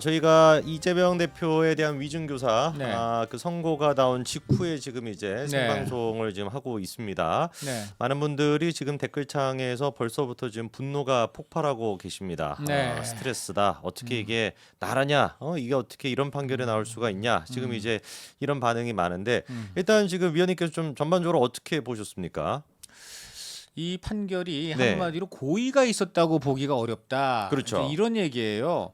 저희가 이재명 대표에 대한 위증교사 네. 그 선고가 나온 직후에 지금 이제 네. 생방송을 지금 하고 있습니다. 네. 많은 분들이 지금 댓글창에서 벌써부터 지금 분노가 폭발하고 계십니다. 네. 스트레스다. 어떻게 이게 나라냐? 이게 어떻게 이런 판결이 나올 수가 있냐? 지금 이제 이런 반응이 많은데 일단 지금 위원님께서 좀 전반적으로 어떻게 보셨습니까? 이 판결이 네. 한마디로 고의가 있었다고 보기가 어렵다. 그렇죠. 이제 이런 얘기예요.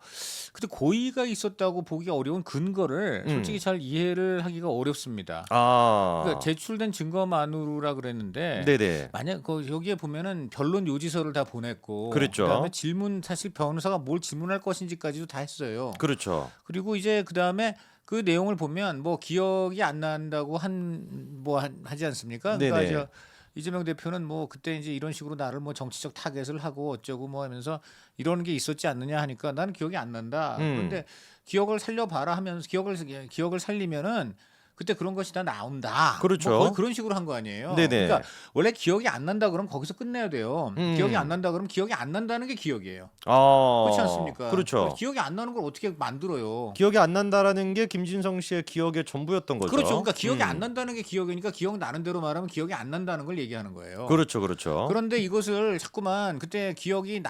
근데 고의가 있었다고 보기가 어려운 근거를 솔직히 잘 이해를 하기가 어렵습니다. 그러니까 제출된 증거만으로라 그랬는데 네네. 만약 여기에 보면은 변론 요지서를 다 보냈고 그렇죠. 그다음에 질문 사실 변호사가 뭘 질문할 것인지까지도 다 했어요. 그렇죠. 그리고 이제 그다음에 그 내용을 보면 뭐 기억이 안 난다고 하지 않습니까? 네네. 그러니까 이재명 대표는 뭐 그때 이제 이런 식으로 나를 뭐 정치적 타겟을 하고 어쩌고 뭐 하면서 이런 게 있었지 않느냐 하니까 나는 기억이 안 난다. 그런데 기억을 살려봐라 하면서 기억을 살리면은 그때 그런 것이 다 나온다. 그렇죠. 뭐 거의 그런 식으로 한 거 아니에요. 네네. 그러니까 원래 기억이 안 난다 그러면 거기서 끝내야 돼요. 기억이 안 난다 그러면 기억이 안 난다는 게 기억이에요. 그렇지 않습니까? 그렇죠. 기억이 안 나는 걸 어떻게 만들어요? 기억이 안 난다라는 게 김진성 씨의 기억의 전부였던 거죠. 그렇죠. 그러니까 기억이 안 난다는 게 기억이니까 기억 나는 대로 말하면 기억이 안 난다는 걸 얘기하는 거예요. 그렇죠, 그렇죠. 그런데 이것을 자꾸만 그때 기억이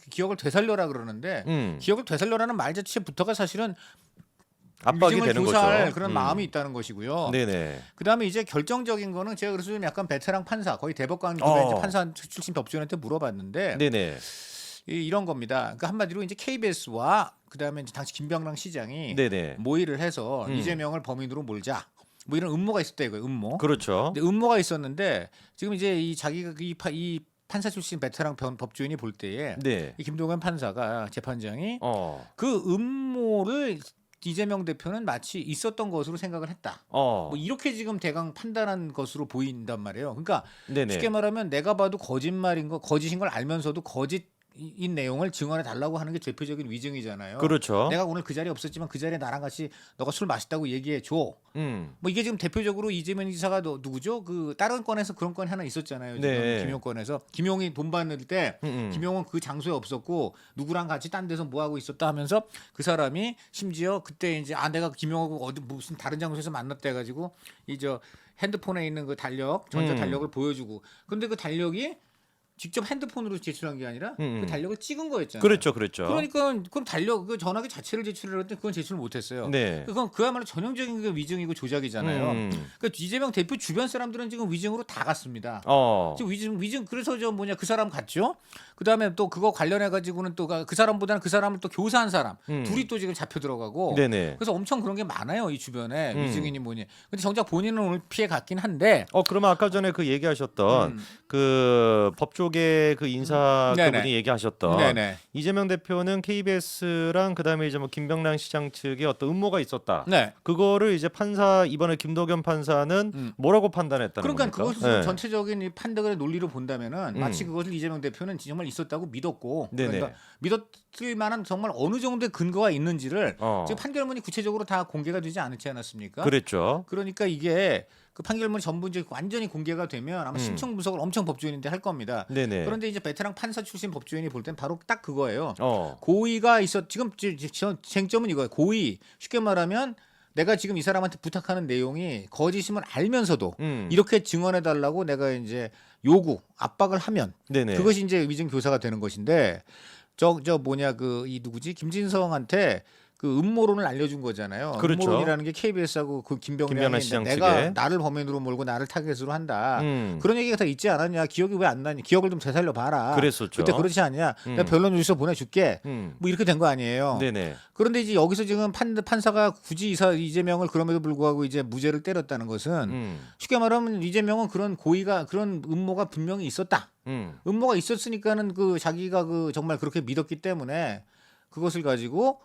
기억을 되살려라 그러는데 기억을 되살려라는 말 자체부터가 사실은 압박이 위증을 되는 교사할 거죠. 그런 마음이 있다는 것이고요. 네네. 그다음에 이제 결정적인 거는 제가 그래서 좀 약간 베테랑 판사 거의 대법관급의 이제 판사 출신 법조인한테 물어봤는데 네네. 이런 겁니다. 그러니까 한마디로 이제 KBS와 그다음에 이제 당시 김병랑 시장이 네네. 모의를 해서 이재명을 범인으로 몰자. 뭐 이런 음모가 있었다 이거예요. 음모. 그렇죠. 근데 음모가 있었는데 지금 이제 이 자기가 이 판사 출신 베테랑 법조인이 볼 때에 네. 이 김동현 판사가 재판장이 어. 그 음모를 이재명 대표는 마치 있었던 것으로 생각을 했다. 뭐 이렇게 지금 대강 판단한 것으로 보인단 말이에요. 그러니까 네네. 쉽게 말하면 내가 봐도 거짓인 걸 알면서도 거짓인 내용을 증언해 달라고 하는 게 대표적인 위증이잖아요. 그렇죠. 내가 오늘 그 자리에 없었지만 그 자리에 나랑 같이 너가 술 마셨다고 얘기해 줘. 뭐 이게 지금 대표적으로 이재명 지사가 누구죠? 그 다른 건에서 그런 건이 하나 있었잖아요. 지금 네. 김용 건에서 김용이 돈 받을 때 김용은 그 장소에 없었고 누구랑 같이 딴 데서 뭐 하고 있었다 하면서 그 사람이 심지어 그때 이제 내가 김용하고 어디 무슨 다른 장소에서 만났다 해가지고 핸드폰에 있는 그 전자 달력을 보여주고 근데 그 달력이 직접 핸드폰으로 제출한 게 아니라 그 달력을 찍은 거였잖아요. 그렇죠, 그렇죠. 그러니까 그럼 그 전화기 자체를 제출하려는데 그건 제출 못했어요. 네. 그건 그야말로 전형적인 게 위증이고 조작이잖아요. 그러니까 이재명 대표 주변 사람들은 지금 위증으로 다 갔습니다. 지금 위증 그래서 그 사람 갔죠. 그다음에 또 그거 관련해 가지고는 또 그 사람보다는 그 사람을 또 교사한 사람 둘이 또 지금 잡혀 들어가고. 네네. 그래서 엄청 그런 게 많아요 이 주변에 위증이니 뭐니. 근데 정작 본인은 오늘 피해 갔긴 한데. 그러면 아까 전에 그 얘기하셨던 그 법조계 그 인사 네네. 그분이 얘기하셨던 네네. 이재명 대표는 KBS랑 그다음에 이제 뭐 김병랑 시장 측에 어떤 음모가 있었다. 네. 그거를 이제 이번에 김도겸 판사는 뭐라고 판단했다는 그러니까 겁니까? 그것을 네. 전체적인 이 판단의 논리로 본다면은 마치 그것을 이재명 대표는 정말 있었다고 믿었고 네네. 그러니까 믿었을 만한 정말 어느 정도의 근거가 있는지를 지금 판결문이 구체적으로 다 공개가 되지 않지 않았습니까? 그랬죠. 그러니까 이게 그 판결문이 전부 이제 완전히 공개가 되면 아마 심층 분석을 엄청 법조인인데 할 겁니다. 네네. 그런데 이제 베테랑 판사 출신 법조인이 볼 땐 바로 딱 그거예요. 고의가 지금 쟁점은 이거예요. 고의. 쉽게 말하면 내가 지금 이 사람한테 부탁하는 내용이 거짓임을 알면서도 이렇게 증언해 달라고 내가 이제 압박을 하면 네네. 그것이 이제 위증 교사가 되는 것인데 누구지? 김진성한테 그 음모론을 알려준 거잖아요. 그렇죠. 음모론이라는 게 KBS하고 그 김병량이 시장 내가 측에. 나를 범인으로 몰고 나를 타겟으로 한다. 그런 얘기가 다 있지 않았냐? 기억이 왜 안 나냐? 기억을 좀 되살려 봐라. 그랬었죠. 그때 그렇지 않냐? 내가 변론 유서 보내줄게. 뭐 이렇게 된 거 아니에요. 네네. 그런데 이제 여기서 지금 판사가 굳이 이재명을 그럼에도 불구하고 이제 무죄를 때렸다는 것은 쉽게 말하면 이재명은 그런 그런 음모가 분명히 있었다. 음모가 있었으니까는 자기가 정말 그렇게 믿었기 때문에 그것을 가지고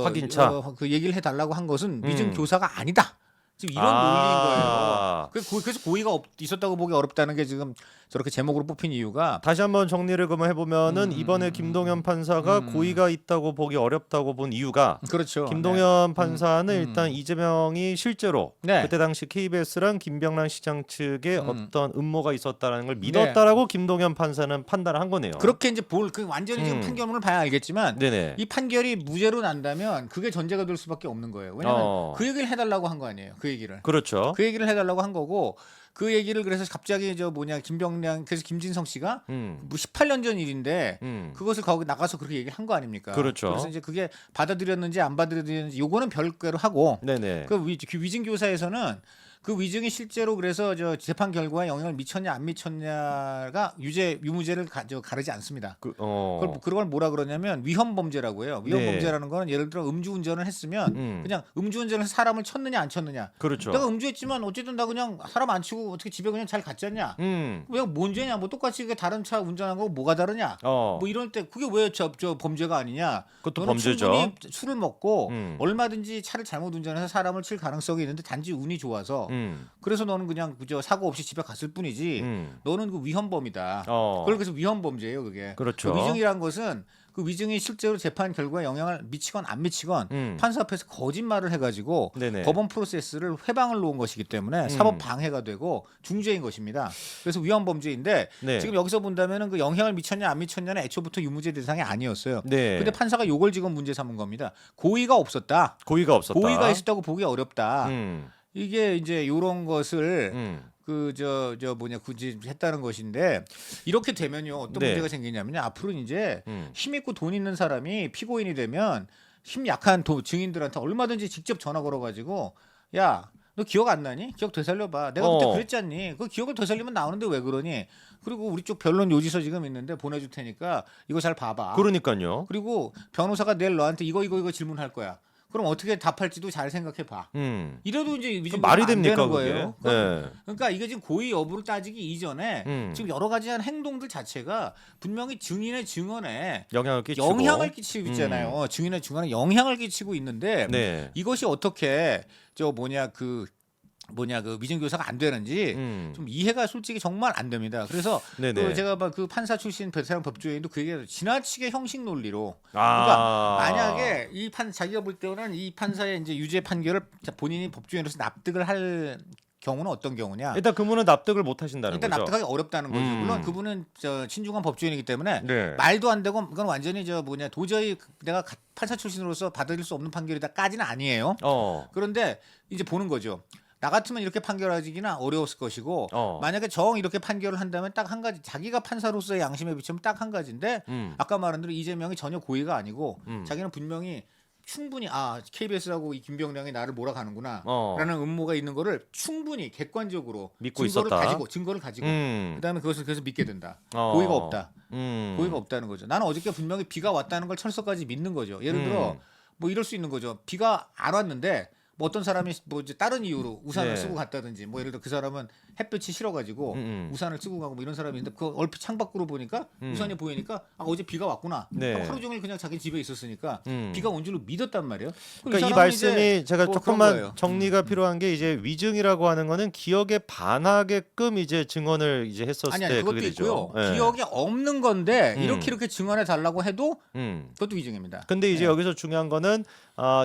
확인차. 그 얘기를 해달라고 한 것은 위증 교사가 아니다. 지금 이런 논리인 거예요. 그래서 고의가 있었다고 보기 어렵다는 게 지금 저렇게 제목으로 뽑힌 이유가 다시 한번 정리를 그러면 해보면은 이번에 김동연 판사가 고의가 있다고 보기 어렵다고 본 이유가 그렇죠. 김동연 판사는 일단 이재명이 실제로 네. 그때 당시 KBS랑 김병란 시장 측에 어떤 음모가 있었다는 걸 믿었다라고 김동연 판사는 판단을 한 거네요. 그렇게 이제 완전히 지금 판결문을 봐야 알겠지만 네네. 이 판결이 무죄로 난다면 그게 전제가 될 수밖에 없는 거예요. 왜냐하면 그 얘기를 해달라고 한 거 아니에요. 그 얘기를. 그렇죠. 그 얘기를 해달라고 한 거고 그 얘기를 그래서 갑자기 김병량 그래서 김진성 씨가 뭐 18년 전 일인데 그것을 거기 나가서 그렇게 얘기한 거 아닙니까? 그렇죠. 그래서 이제 그게 받아들였는지 안 받아들였는지 요거는 별개로 하고 네네. 그 위증 교사에서는 그 위증이 실제로 그래서 저 재판 결과에 영향을 미쳤냐 안 미쳤냐가 유무죄를 가르지 않습니다. 그걸 뭐라 그러냐면 위헌 범죄라고 해요. 위헌 네. 범죄라는 거는 예를 들어 음주운전을 했으면 그냥 음주운전을 해서 사람을 쳤느냐 안 쳤느냐. 그렇죠. 내가 음주했지만 어쨌든 나 그냥 사람 안 치고 어떻게 집에 그냥 잘 갔지 않냐. 왜 뭔 죄냐. 뭐 똑같이 다른 차 운전한 거고 뭐가 다르냐. 뭐 이럴 때 그게 왜 저 범죄가 아니냐. 그것도 너는 범죄죠. 충분히 술을 먹고 얼마든지 차를 잘못 운전해서 사람을 칠 가능성이 있는데 단지 운이 좋아서 그래서 너는 그냥 그저 사고 없이 집에 갔을 뿐이지 너는 그 위헌범이다. 그걸 그래서 위헌범죄예요 그게. 그렇죠. 그 위증이란 것은 그 위증이 실제로 재판 결과에 영향을 미치건 안 미치건 판사 앞에서 거짓말을 해가지고 네네. 법원 프로세스를 회방을 놓은 것이기 때문에 사법 방해가 되고 중죄인 것입니다. 그래서 위헌범죄인데 네. 지금 여기서 본다면은 그 영향을 미쳤냐 안 미쳤냐는 애초부터 유무죄 대상이 아니었어요. 네. 근데 판사가 요걸 지금 문제 삼은 겁니다. 고의가 없었다. 고의가 없었다. 고의가 있었다고 보기 어렵다. 음. 이게 이제 요런 것을 굳이 했다는 것인데 이렇게 되면요 어떤 네. 문제가 생기냐면요 앞으로 이제 힘 있고 돈 있는 사람이 피고인이 되면 힘 약한 증인들한테 얼마든지 직접 전화 걸어가지고 야 너 기억 안 나니? 기억 되살려봐. 내가 그때 그랬잖니. 그 기억을 되살리면 나오는데 왜 그러니? 그리고 우리 쪽 변론 요지서 지금 있는데 보내줄 테니까 이거 잘 봐봐. 그러니까요. 그리고 변호사가 내일 너한테 이거 질문할 거야. 그럼 어떻게 답할지도 잘 생각해 봐. 이래도 이제 말이 됩니까 되는 거예요. 네. 그러니까 이게 지금 고의 여부를 따지기 이전에 지금 여러 가지 행동들 자체가 분명히 증인의 증언에 영향을 끼치고 있잖아요. 증인의 증언에 영향을 끼치고 있는데 네. 이것이 어떻게 그 위증교사가 안 되는지 좀 이해가 솔직히 정말 안 됩니다. 그래서 그 제가 그 판사 출신 베테랑 법조인도 그 얘기를 지나치게 형식 논리로 그러니까 만약에 자기가 볼 때는 이 판사의 이제 유죄 판결을 본인이 법조인으로서 납득을 할 경우는 어떤 경우냐? 일단 그분은 납득을 못 하신다는 일단 거죠. 납득하기 어렵다는 거죠. 물론 그분은 신중한 법조인이기 때문에 네. 말도 안 되고 그건 완전히 도저히 내가 판사 출신으로서 받아들일 수 없는 판결이다까지는 아니에요. 그런데 이제 보는 거죠. 나 같으면 이렇게 판결하기는 어려웠을 것이고 만약에 이렇게 판결을 한다면 딱 한 가지 자기가 판사로서의 양심에 비추면 딱 한 가지인데 아까 말한 대로 이재명이 전혀 고의가 아니고 자기는 분명히 충분히 KBS라고 이 김병량이 나를 몰아가는구나 라는 음모가 있는 거를 충분히 객관적으로 믿고 증거를 가지고 그다음에 그것을 그래서 믿게 된다. 고의가 없다. 고의가 없다는 거죠. 나는 어저께 분명히 비가 왔다는 걸 철석까지 믿는 거죠. 예를 들어 뭐 이럴 수 있는 거죠. 비가 안 왔는데 뭐 어떤 사람이 뭐 이제 다른 이유로 우산을 쓰고 갔다든지 뭐 예를 들어 그 사람은 햇볕이 싫어가지고 우산을 쓰고 가고 뭐 이런 사람이 있는데 그 얼핏 창밖으로 보니까 우산이 보이니까 어제 비가 왔구나. 하루 종일 그냥 자기 집에 있었으니까 비가 온 줄로 믿었단 말이에요. 그러니까 이 말씀이 제가 조금만 정리가 필요한 게 이제 위증이라고 하는 거는 기억에 반하게끔 이제 증언을 이제 했었을 때 그것도 그게 있고요. 되죠. 기억이 없는 건데 이렇게 증언해 달라고 해도 그것도 위증입니다. 근데 이제 여기서 중요한 거는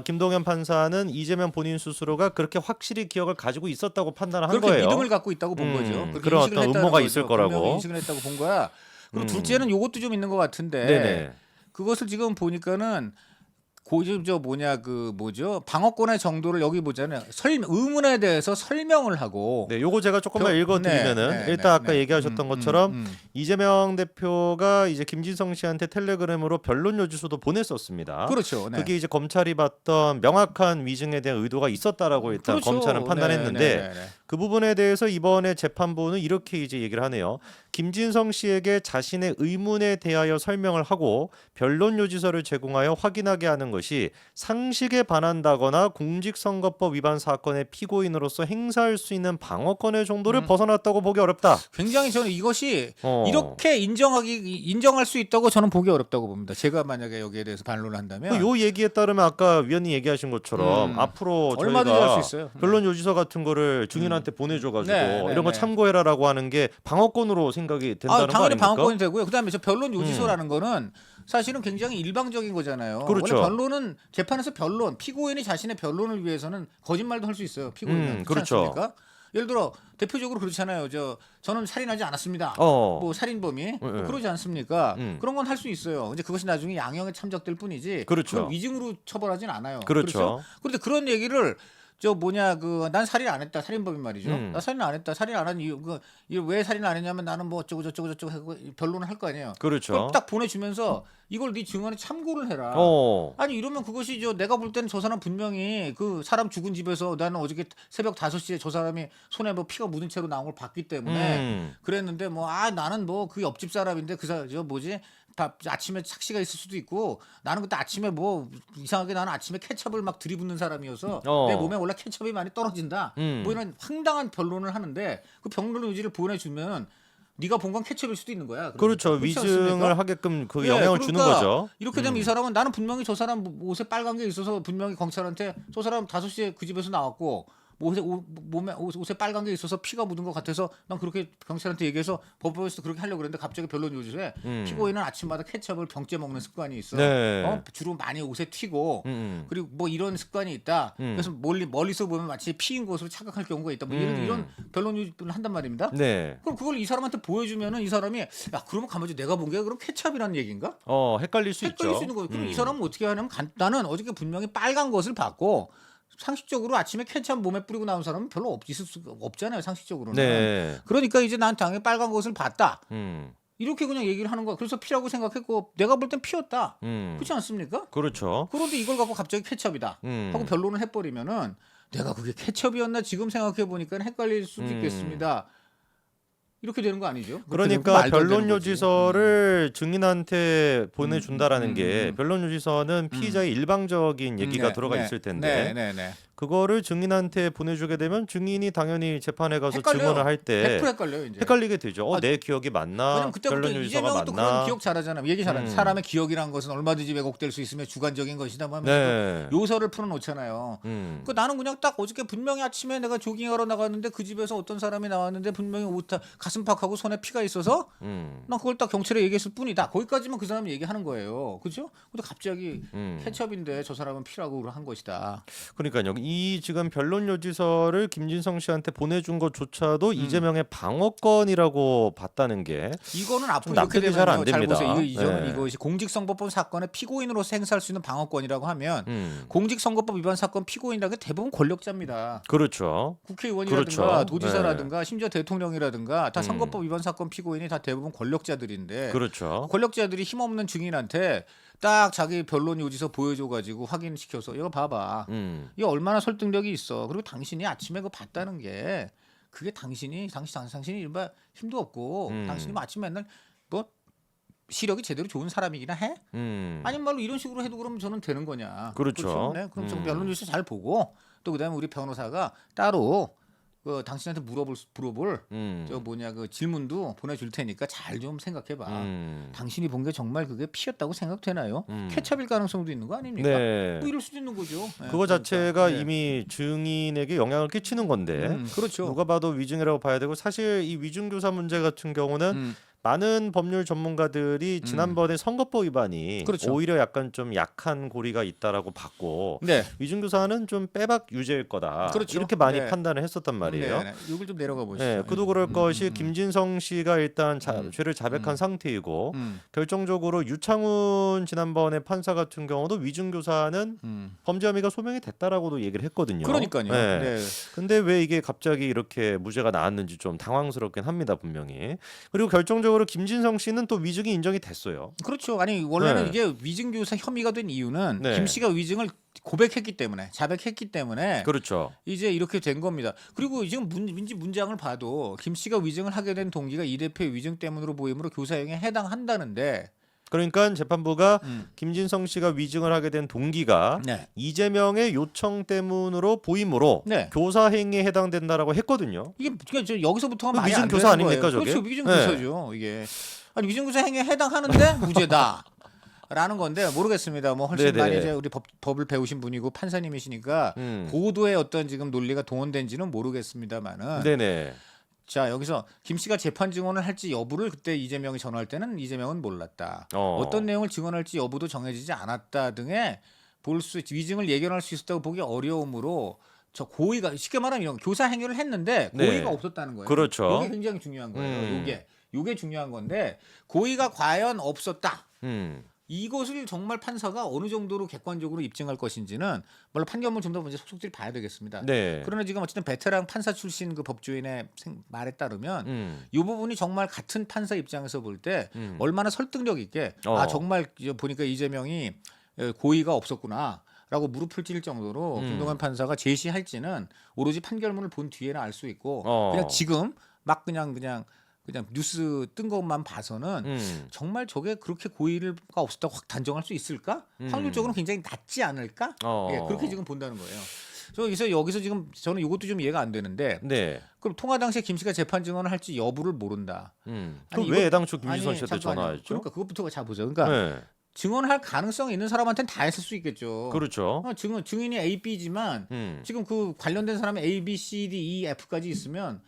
김동연 판사는 이재명 본인 스스로가 그렇게 확실히 기억을 가지고 있었다고 판단을 한 거예요. 믿음을 갖고 있다고 본 거죠. 그런 어떤 음모가 있을 거라고. 인식을 했다고 본 거야. 그리고 둘째는 요것도 좀 있는 것 같은데 그것을 지금 보니까는 방어권의 정도를 여기 보자면 의문에 대해서 설명을 하고 요거 제가 조금만 읽어드리면은 일단 아까 얘기하셨던 것처럼 이재명 대표가 이제 김진성 씨한테 텔레그램으로 변론 요지서도 보냈었습니다. 그렇죠. 그게 이제 검찰이 봤던 명확한 위증에 대한 의도가 있었다라고 일단 검찰은 판단했는데 그 부분에 대해서 이번에 재판부는 이렇게 이제 얘기를 하네요. 김진성 씨에게 자신의 의문에 대하여 설명을 하고 변론 요지서를 제공하여 확인하게 하는 것이 상식에 반한다거나 공직선거법 위반 사건의 피고인으로서 행사할 수 있는 방어권의 정도를 벗어났다고 보기 어렵다. 굉장히 저는 이것이 어. 이렇게 인정할 수 있다고 저는 보기 어렵다고 봅니다. 제가 만약에 여기에 대해서 반론을 한다면 요 얘기에 따르면 아까 위원님 얘기하신 것처럼 앞으로 얼마든지 저희가 할 수 있어요. 변론 요지서 같은 거를 증인한테 보내줘가지고 네, 네, 이런 거 네. 참고해라라고 하는 게 방어권으로 생각이 된다는 거 당연히 아닙니까? 방어권이 되고요. 그다음에 저 변론 요지서라는 거는 사실은 굉장히 일방적인 거잖아요. 그렇죠. 원래 변론은 재판에서 변론, 피고인이 자신의 변론을 위해서는 거짓말도 할 수 있어요. 피고인은 그렇지 그렇죠. 않습니까? 예를 들어 대표적으로 그렇잖아요. 저는 살인하지 않았습니다. 어. 뭐 살인범이 그러지 않습니까? 그런 건 할 수 있어요. 근데 그것이 나중에 양형에 참작될 뿐이지. 그렇죠. 그걸 위증으로 처벌하진 않아요. 그렇죠. 그런데 그런 얘기를 난 살인 안 했다. 살인범인 말이죠. 나 살인 안 했다. 살인 안 한 이유 왜 살인 안 했냐면 나는 뭐 어쩌고 저쩌고 하고 변론을 할 거 아니에요. 그렇죠. 그걸 딱 보내주면서 이걸 네 증언에 참고를 해라. 아니 이러면 그것이 내가 볼 때는 저 사람 분명히 그 사람 죽은 집에서 나는 어저께 새벽 5시에 저 사람이 손에 뭐 피가 묻은 채로 나온 걸 봤기 때문에 그랬는데 나는 뭐 그 옆집 사람인데 다 아침에 착시가 있을 수도 있고 나는 그때 아침에 뭐 이상하게 나는 아침에 케첩을 막 들이붓는 사람이어서 내 몸에 원래 케첩이 많이 떨어진다. 뭐 이런 황당한 변론을 하는데 그 변론 의지를 보내주면 네가 본 건 케첩일 수도 있는 거야. 그렇죠. 그렇지 위증을 않습니까? 하게끔 그 네, 영향을 그러니까 주는 거죠. 이렇게 되면 이 사람은 나는 분명히 저 사람 옷에 빨간 게 있어서 분명히 경찰한테 저 사람 5시에 그 집에서 나왔고 옷에 빨간 게 있어서 피가 묻은 것 같아서 난 그렇게 경찰한테 얘기해서 법원에서 그렇게 하려고 그랬는데 갑자기 변론 요지서에 피고인은 아침마다 케첩을 병째 먹는 습관이 있어. 네. 주로 많이 옷에 튀고 그리고 뭐 이런 습관이 있다. 그래서 멀리서 보면 마치 피인 것으로 착각할 경우가 있다. 뭐 이런 변론 요지를 한단 말입니다. 네. 그럼 그걸 이 사람한테 보여주면은 이 사람이 야 그러면 가만히 내가 본 게 그럼 케첩이라는 얘기인가? 헷갈릴 수 헷갈릴 있죠. 수 있는 거예요. 그럼 이 사람은 어떻게 하냐면 나는 어저께 분명히 빨간 것을 봤고 상식적으로 아침에 케첩 몸에 뿌리고 나온 사람은 별로 있을 수가 없잖아요. 상식적으로는. 네. 그러니까 이제 난 당연히 빨간 것을 봤다. 음. 이렇게 그냥 얘기를 하는 거야. 그래서 피라고 생각했고 내가 볼 땐 피였다. 그렇지 않습니까? 그렇죠. 그런데 이걸 갖고 갑자기 케첩이다 하고 변론을 해버리면은 내가 그게 케첩이었나 지금 생각해 보니까 헷갈릴 수도 있겠습니다. 이렇게 되는 거 아니죠? 그러니까 변론 요지서를 증인한테 보내준다라는 게 변론 요지서는 피의자의 일방적인 얘기가 들어가 있을 텐데 그거를 증인한테 보내주게 되면 증인이 당연히 재판에 가서 헷갈려요. 증언을 할 때 100% 헷갈려요. 이제. 헷갈리게 되죠. 내 기억이 맞나? 왜냐면 그때부터 변론 요지서가 이재명은 또 그런 맞나? 기억 잘하잖아요. 얘기 잘하는 사람의 기억이란 것은 얼마든지 왜곡될 수 있으며 주관적인 것이다. 뭐 하면서 네. 요서를 풀어놓잖아요. 그 나는 그냥 딱 어저께 분명히 아침에 내가 조깅하러 나갔는데 그 집에서 어떤 사람이 나왔는데 분명히 가슴팍하고 손에 피가 있어서 난 그걸 딱 경찰에 얘기했을 뿐이다. 거기까지만 그 사람이 얘기하는 거예요. 그렇죠? 근데 갑자기 케첩인데 저 사람은 피라고 한 것이다. 그러니까요. 이 지금 변론 요지서를 김진성 씨한테 보내준 것조차도 이재명의 방어권이라고 봤다는 게 이거는 앞으로 좀 이렇게 납득이 잘 안 되면 잘 됩니다. 보세요. 네. 이것이 공직선거법 사건의 피고인으로서 행사할 수 있는 방어권이라고 하면 공직선거법 위반 사건 피고인이라는 게 대부분 권력자입니다. 그렇죠. 국회의원이라든가 그렇죠. 도지사라든가 심지어 대통령이라든가 다 선거법 위반 사건 피고인이 다 대부분 권력자들인데 그렇죠. 권력자들이 힘없는 증인한테 딱 자기 변론 요지서 보여줘가지고 확인시켜서 이거 봐봐. 이게 얼마나 설득력이 있어. 그리고 당신이 아침에 그거 봤다는 게 그게 당신이 일반 힘도 없고 당신이 뭐 아침에 맨날 뭐 시력이 제대로 좋은 사람이기나 해? 아니면 말로 이런 식으로 해도 그러면 저는 되는 거냐? 그렇죠. 네? 그럼 좀 변론 요지서 잘 보고 또 그다음에 우리 변호사가 따로 그 당신한테 물어볼 그 질문도 보내줄 테니까 잘 좀 생각해봐. 당신이 본 게 정말 그게 피였다고 생각되나요? 케첩일 가능성도 있는 거 아닙니까? 네. 뭐 이럴 수도 있는 거죠. 네, 그거 자체가 네. 이미 증인에게 영향을 끼치는 건데 그렇죠. 누가 봐도 위증이라고 봐야 되고 사실 이 위증교사 문제 같은 경우는 많은 법률 전문가들이 지난번에 선거법 위반이 그렇죠. 오히려 약간 좀 약한 고리가 있다라고 봤고 네. 위증교사는 좀 빼박 유죄일 거다. 그렇죠. 이렇게 많이 네. 판단을 했었단 말이에요. 네. 이걸 좀 내려가 보시죠. 네, 그도 그럴 것이 김진성 씨가 일단 죄를 자백한 상태이고 결정적으로 유창훈 지난번에 판사 같은 경우도 위증교사는 범죄 혐의가 소명이 됐다라고도 얘기를 했거든요. 그러니까요. 네. 네. 근데 왜 이게 갑자기 이렇게 무죄가 나왔는지 좀 당황스럽긴 합니다, 분명히. 그리고 결정적으로 결과적으로 김진성 씨는 또 위증이 인정이 됐어요. 그렇죠. 아니 원래는 네. 이게 위증교사 혐의가 된 이유는 네. 김 씨가 위증을 고백했기 때문에 자백했기 때문에 그렇죠. 이제 이렇게 된 겁니다. 그리고 지금 민지 문장을 봐도 김 씨가 위증을 하게 된 동기가 이 대표의 위증 때문으로 보이므로 교사형에 해당한다는데 그러니까 재판부가 음. 김진성 씨가 위증을 하게 된 동기가 네. 이재명의 요청 때문으로 보이므로 네. 교사 행위에 해당된다라고 했거든요. 이게 그러니까 저 여기서부터가 그 말이 위증 안 교사 되는 아닙니까, 거예요. 저게? 그렇죠. 위증 네. 교사죠. 이게 아니 위증 교사 행위에 해당하는데 무죄다. 라는 건데 모르겠습니다. 뭐 훨씬 네네. 많이 이제 우리 법을 배우신 분이고 판사님이시니까 고도의 어떤 지금 논리가 동원된지는 모르겠습니다만은 네네. 자 여기서 김 씨가 재판 증언을 할지 여부를 그때 이재명이 전화할 때는 이재명은 몰랐다. 어떤 내용을 증언할지 여부도 정해지지 않았다 등의 위증을 예견할 수 있었다고 보기 어려우므로 저 고의가 쉽게 말하면 이런 교사 행위를 했는데 고의가 네. 없었다는 거예요. 그렇죠. 이게 굉장히 중요한 거예요. 요게 중요한 건데 고의가 과연 없었다. 이것을 정말 판사가 어느 정도로 객관적으로 입증할 것인지는 물론 판결문 좀 더 먼저 속속들이 봐야 되겠습니다. 네. 그러나 지금 어쨌든 베테랑 판사 출신 그 법조인의 말에 따르면 이 부분이 정말 같은 판사 입장에서 볼 때 얼마나 설득력 있게 아 정말 보니까 이재명이 고의가 없었구나라고 무릎을 찔 정도로 김동관 판사가 제시할지는 오로지 판결문을 본 뒤에는 알 수 있고 그냥 지금 막 그냥 뉴스 뜬 것만 봐서는 정말 저게 그렇게 고의가 없었다고 확 단정할 수 있을까? 확률적으로 굉장히 낮지 않을까? 예, 그렇게 지금 본다는 거예요. 그래서 여기서 지금 저는 이것도 좀 이해가 안 되는데 네. 그럼 통화 당시에 김 씨가 재판 증언을 할지 여부를 모른다. 그럼 왜 애당초 김진성 씨한테 전화했죠? 그러니까 그것부터가 잘 보죠. 그러니까 네. 증언할 가능성이 있는 사람한테는 다 했을 수 있겠죠. 그렇죠. 증인이 A, B지만 지금 그 관련된 사람이 A, B, C, D, E, F까지 있으면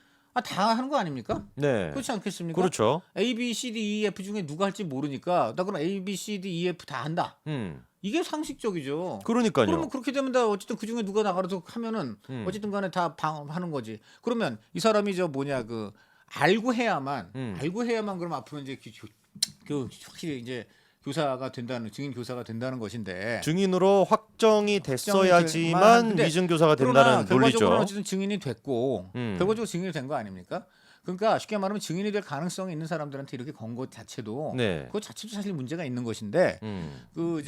다 하는 거 아닙니까? 네. 그렇지 않겠습니까? 그렇죠. A, B, C, D, E, F 중에 누가 할지 모르니까 나 그럼 A, B, C, D, E, F 다 한다. 이게 상식적이죠. 그러니까요. 그러면 그렇게 되면 다 어쨌든 그 중에 누가 나가서 하면은 어쨌든 간에 다 하는 거지. 그러면 이 사람이 알고 해야만 그럼 앞으로 이제 확실히 이제 증인 교사가 된다는 것인데 증인으로 확정이 됐어야지만 됐지만 위증 교사가 된다는 논리죠. 결과적으로는 어쨌든 증인이 됐고 결과적으로 증인이 된 거 아닙니까? 그러니까 쉽게 말하면 증인이 될 가능성이 있는 사람들한테 이렇게 건 것 자체도 네. 그거 자체도 사실 문제가 있는 것인데 그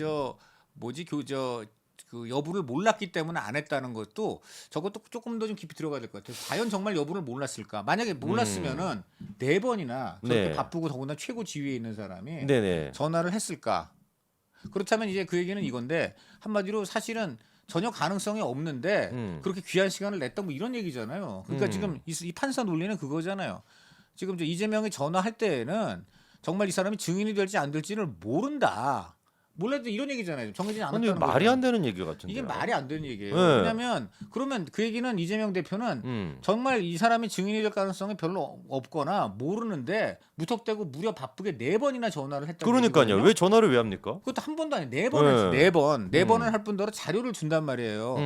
여부를 몰랐기 때문에 안 했다는 것도 저것도 조금 더 좀 깊이 들어가야 될 것 같아요. 과연 정말 여부를 몰랐을까? 만약에 몰랐으면은 4번이나 저렇게 네. 바쁘고 더군다나 최고 지위에 있는 사람이 네네. 전화를 했을까? 그렇다면 이제 그 얘기는 이건데 한마디로 사실은 전혀 가능성이 없는데 그렇게 귀한 시간을 냈다 뭐 이런 얘기잖아요. 그러니까 지금 이 판사 논리는 그거잖아요. 지금 이재명이 전화할 때에는 정말 이 사람이 증인이 될지 안 될지를 모른다. 몰라도 이런 얘기잖아요. 정해지지 아니 않았다는 말이 거죠. 안 되는 얘기 같은데. 이게 말이 안 되는 얘기예요. 네. 왜냐하면 그러면 그 얘기는 이재명 대표는 정말 이 사람이 증인이 될 가능성이 별로 없거나 모르는데 무턱대고 무려 바쁘게 4번이나 전화를 했다는 그러니까요. 얘기거든요. 왜 전화를 왜 합니까? 그것도 한 번도 아니고 4번을 네. 4번을 할 뿐더러 자료를 준단 말이에요.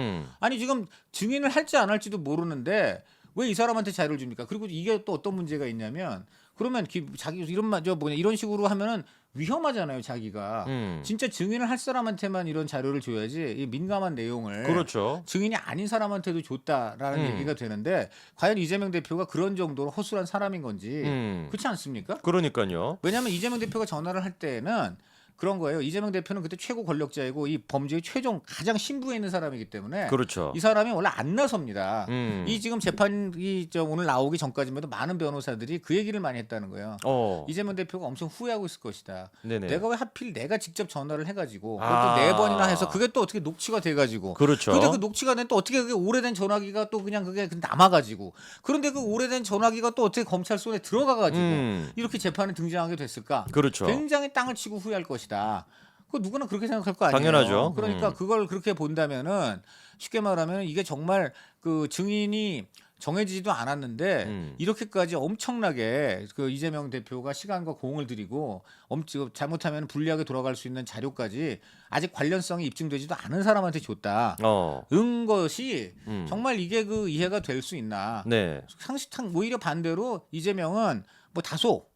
아니 지금 증인을 할지 안 할지도 모르는데 왜 이 사람한테 자료를 줍니까? 그리고 이게 또 어떤 문제가 있냐면 그러면 자기 이런 식으로 하면은 위험하잖아요, 자기가. 진짜 증인을 할 사람한테만 이런 자료를 줘야지 이 민감한 내용을 그렇죠. 증인이 아닌 사람한테도 줬다라는 얘기가 되는데 과연 이재명 대표가 그런 정도로 허술한 사람인 건지 그렇지 않습니까? 그러니까요. 왜냐하면 이재명 대표가 전화를 할 때는 그런 거예요. 이재명 대표는 그때 최고 권력자이고 이 범죄의 최종 가장 신부에 있는 사람이기 때문에 그렇죠. 이 사람이 원래 안 나섭니다. 이 지금 재판이 오늘 나오기 전까지만 해도 많은 변호사들이 그 얘기를 많이 했다는 거예요. 이재명 대표가 엄청 후회하고 있을 것이다. 네네. 내가 왜 하필 내가 직접 전화를 해가지고 그것도 아. 4번이나 해서 그게 또 어떻게 녹취가 돼가지고 그렇죠. 근데 그 녹취가 된 또 어떻게 그게 오래된 전화기가 또 그냥 그게 남아가지고 그런데 그 오래된 전화기가 또 어떻게 검찰 손에 들어가가지고 이렇게 재판에 등장하게 됐을까? 그렇죠. 굉장히 땅을 치고 후회할 것이다. 그 누구나 그렇게 생각할 거 아니에요. 당연하죠. 그러니까 그걸 그렇게 본다면은 쉽게 말하면 이게 정말 그 증인이 정해지지도 않았는데 이렇게까지 엄청나게 그 이재명 대표가 시간과 공을 들이고 잘못하면 불리하게 돌아갈 수 있는 자료까지 아직 관련성이 입증되지도 않은 사람한테 줬다. 은 것이 정말 이게 그 이해가 될 수 있나? 네. 상식상 오히려 반대로 이재명은 뭐 다소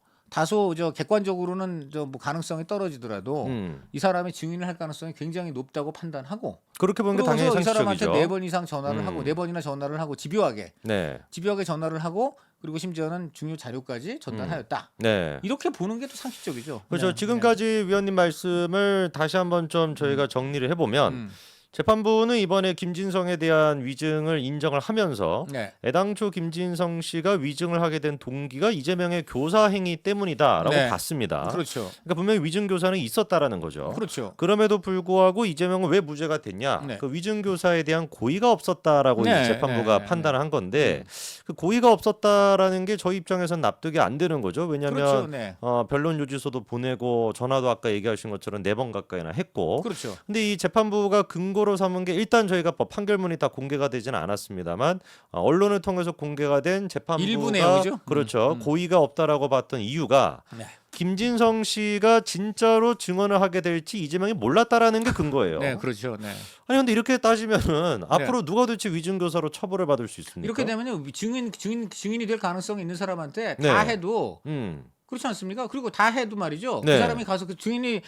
객관적으로는 뭐 가능성이 떨어지더라도 이 사람이 증인을 할 가능성이 굉장히 높다고 판단하고 그렇게 보는 게 당연히 그러고서 이 사람한테 상식적이죠. 4번 이상 전화를 하고 4번이나 전화를 하고 집요하게 네. 전화를 하고 그리고 심지어는 중요 자료까지 전달하였다. 네. 이렇게 보는 게 또 상식적이죠. 그렇죠. 네. 지금까지 위원님 말씀을 다시 한번 좀 저희가 정리를 해보면 재판부는 이번에 김진성에 대한 위증을 인정을 하면서 네. 애당초 김진성 씨가 위증을 하게 된 동기가 이재명의 교사 행위 때문이다라고 네. 봤습니다. 그렇죠. 그러니까 분명히 위증 교사는 있었다라는 거죠. 그렇죠. 그럼에도 불구하고 이재명은 왜 무죄가 됐냐? 네. 그 위증 교사에 대한 고의가 없었다라고 네, 이 재판부가 네, 판단을 한 건데 그 고의가 없었다라는 게 저희 입장에선 납득이 안 되는 거죠. 왜냐하면 그렇죠. 네. 변론 요지서도 보내고 전화도 아까 얘기하신 것처럼 4번 가까이나 했고. 그렇죠. 근데 이 재판부가 근거로 삼은 게 일단 저희가 판결문이 다 공개가 되지는 않았습니다만 언론을 통해서 공개가 된 일부 재판부가 내용이죠. 그렇죠. 고의가 없다라고 봤던 이유가 네. 김진성 씨가 진짜로 증언을 하게 될지 이재명이 몰랐다라는 게 근거예요. 네, 그렇죠. 네. 아니 근데 이렇게 따지면은 앞으로 누가 도대체 위증 교사로 처벌을 받을 수 있습니까? 이렇게 되면요 증인이 될 가능성이 있는 사람한테 네. 다 해도 음. 그렇지 않습니까? 그리고 다 해도 말이죠. 네. 그 사람이 가서 그 증인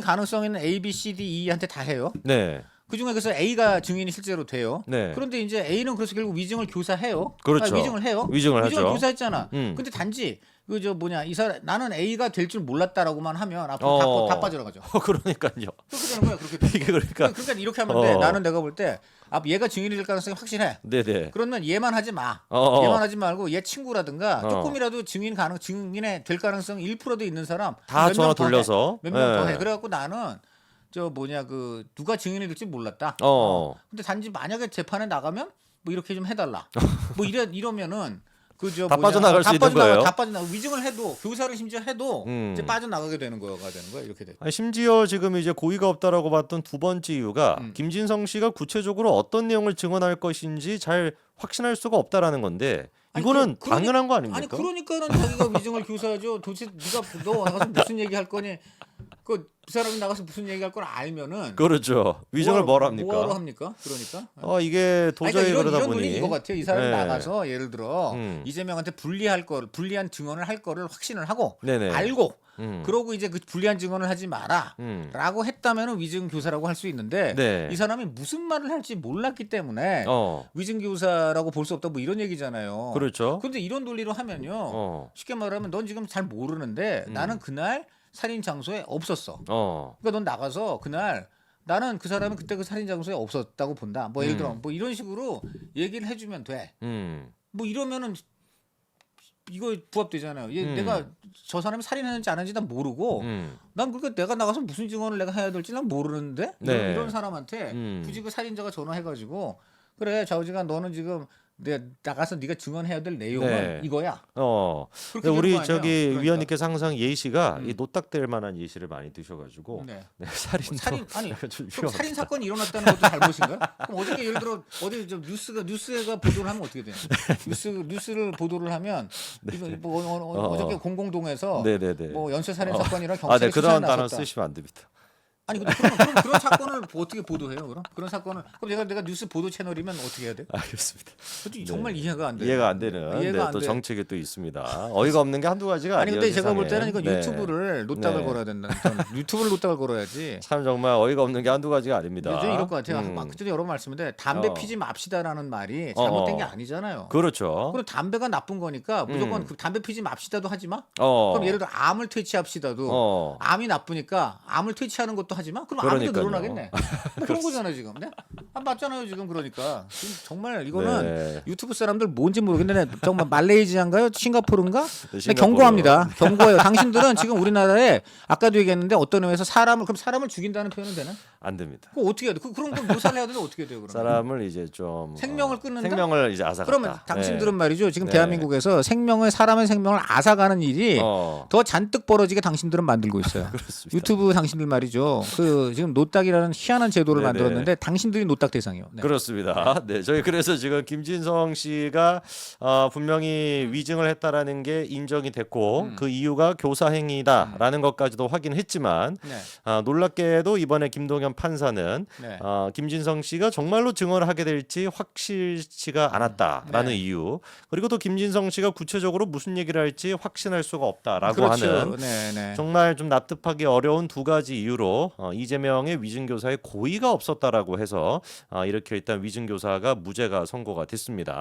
가능성 있는 A, B, C, D, E한테 다 해요. 네. 그 중에 그래서 A가 증인이 실제로 돼요. 네. 그런데 이제 A는 그래서 결국 위증을 교사해요. 그렇죠. 위증을 해요. 위증을 하죠. 교사했잖아. 음. 근데 단지 그 저 뭐냐 이 사람 나는 A가 될 줄 몰랐다라고만 하면 앞으로 다 빠져나가죠. 그러니까요. 그렇게 되는 거야. 그렇게 되는 이게 그러니까 그러니까 이렇게 하면 돼. 나는 내가 볼 때 얘가 증인이 될 가능성이 확실해. 네네. 그러면 얘만 하지 마. 어어. 얘만 하지 말고 얘 친구라든가 어. 조금이라도 증인에 될 가능성 1%도 있는 사람 다 몇 전화 명더 해. 돌려서 몇 명 더 예. 해. 그래갖고 나는 저 뭐냐 그 누가 증인이 될지 몰랐다. 근데 단지 만약에 재판에 나가면 뭐 이렇게 좀 해달라. 뭐 이러면은 그저 다 빠져나갈 수 있는 거예요. 다 빠져나가 위증을 해도 교사를 심지어 해도 이제 빠져나가게 되는 거가 되는 거야 이렇게 돼. 아니, 심지어 지금 이제 고의가 없다라고 봤던 두 번째 이유가 김진성 씨가 구체적으로 어떤 내용을 증언할 것인지 잘 확신할 수가 없다라는 건데 이거는 당연한 거 아닙니까? 아니 그러니까는 자기가 위증을 교사하죠. 도대체 너 나가서 무슨 얘기할 거니? 그 사람이 나가서 무슨 얘기할 걸 알면은 그렇죠. 위증을 뭘 합니까? 뭐하러 합니까? 그러니까. 이게 도저히 그러니까 그러다 이런 보니 논리인 것 같아요. 이 사람이 네. 나가서 예를 들어 이재명한테 불리한 증언을 할 거를 확신을 하고 네네. 알고 그러고 이제 그 불리한 증언을 하지 마라라고 했다면은 위증 교사라고 할 수 있는데 네. 이 사람이 무슨 말을 할지 몰랐기 때문에 위증 교사라고 볼 수 없다 뭐 이런 얘기잖아요. 그렇죠. 그런데 이런 논리로 하면요. 쉽게 말하면 넌 지금 잘 모르는데 나는 그날 살인 장소에 없었어. 그러니까 넌 나가서 그날 나는 그 사람은 그때 그 살인 장소에 없었다고 본다. 뭐 예를 들어 뭐 이런 식으로 얘기를 해주면 돼. 뭐 이러면은 이거 부합되잖아요. 내가 저 사람이 살인했는지 안 했는지 난 모르고 난 그러니까 내가 나가서 무슨 증언을 내가 해야 될지 난 모르는데 네. 이런 사람한테 굳이 그 살인자가 전화해가지고 그래 좌우지간 너는 지금 내가 나가서 네가 증언해야 될 내용은 네. 이거야. 근데 우리 되는 거 아니야? 그러니까. 위원님께서 항상 예시가 이 노딱될 만한 예시를 많이 드셔가지고 네. 살인도 살인 아니 약간 좀 그럼 살인 위험하다. 사건이 일어났다는 것도 잘못인가요? 그럼 어저께 예를 들어 어디 좀 뉴스가 보도를 하면 어떻게 돼요? 뉴스를 보도를 하면 이거 뭐 어저께 공공동에서 네네네. 뭐 연쇄 살인 사건이라 네, 경찰이 수사에 그런 단어 나섰다. 쓰시면 안 됩니다. 아니 근데 그런 사건을 어떻게 보도해요? 그런 사건을 그럼 내가 뉴스 보도 채널이면 어떻게 해야 돼? 알겠습니다. 정말 이해가 안 돼. 이해가 안 되는 이해가 안 또 돼. 정책이 또 있습니다. 어이가 없는 게 한두 가지가 아니 아니에요. 근데 제가 볼 세상에. 때는 이거 네. 유튜브를 노딱을 네. 걸어야 된다. 유튜브를 노딱을 걸어야지. 참 정말 어이가 없는 게 한두 가지가 아닙니다. 요즘 이럴 것 같아요. 막 그전에 여러 번 말씀인데 담배 피지 맙시다라는 말이 잘못된 게 아니잖아요. 그렇죠. 그럼 담배가 나쁜 거니까 무조건 그 담배 피지 맙시다도 하지 마. 어. 그럼 예를 들어 암을 퇴치합시다도 암이 나쁘니까 암을 퇴치하는 것도 하지 마. 그럼 암이 더 그러니까요. 늘어나겠네. 뭐 그런 거잖아요 지금. 네? 맞잖아요 지금 그러니까. 지금 정말 이거는 네. 유튜브 사람들 뭔지 모르겠는데 정말 말레이시아인가요? 싱가포르인가? 네, 네, 경고합니다. 경고해요. 당신들은 지금 우리나라에 아까도 얘기했는데 어떤 의미에서 사람을 죽인다는 표현은 되나? 안 됩니다. 그거 어떻게 해야 돼? 그런 거 묘사를 해야 되는데 어떻게 돼요? 그러면? 사람을 이제 좀 생명을 끊는다? 생명을 이제 앗아갔다. 그러면 당신들은 말이죠. 지금 네. 대한민국에서 사람의 생명을 앗아가는 일이 더 잔뜩 벌어지게 당신들은 만들고 있어요. 그렇습니다. 유튜브 당신들 말이죠. 그 지금 노딱이라는 희한한 제도를 네네. 만들었는데 당신들이 노딱 대상이에요. 네. 그렇습니다. 네, 저희 그래서 지금 김진성 씨가 분명히 위증을 했다라는 게 인정이 됐고 그 이유가 교사 행위다라는 것까지도 확인했지만 네. 놀랍게도 이번에 김동현 판사는 네. 김진성 씨가 정말로 증언을 하게 될지 확실치가 않았다라는 네. 이유 그리고 또 김진성 씨가 구체적으로 무슨 얘기를 할지 확신할 수가 없다라고 그렇죠. 하는 네, 네. 정말 좀 납득하기 어려운 두 가지 이유로 이재명의 위증교사에 고의가 없었다라고 해서 이렇게 일단 위증교사가 무죄가 선고가 됐습니다.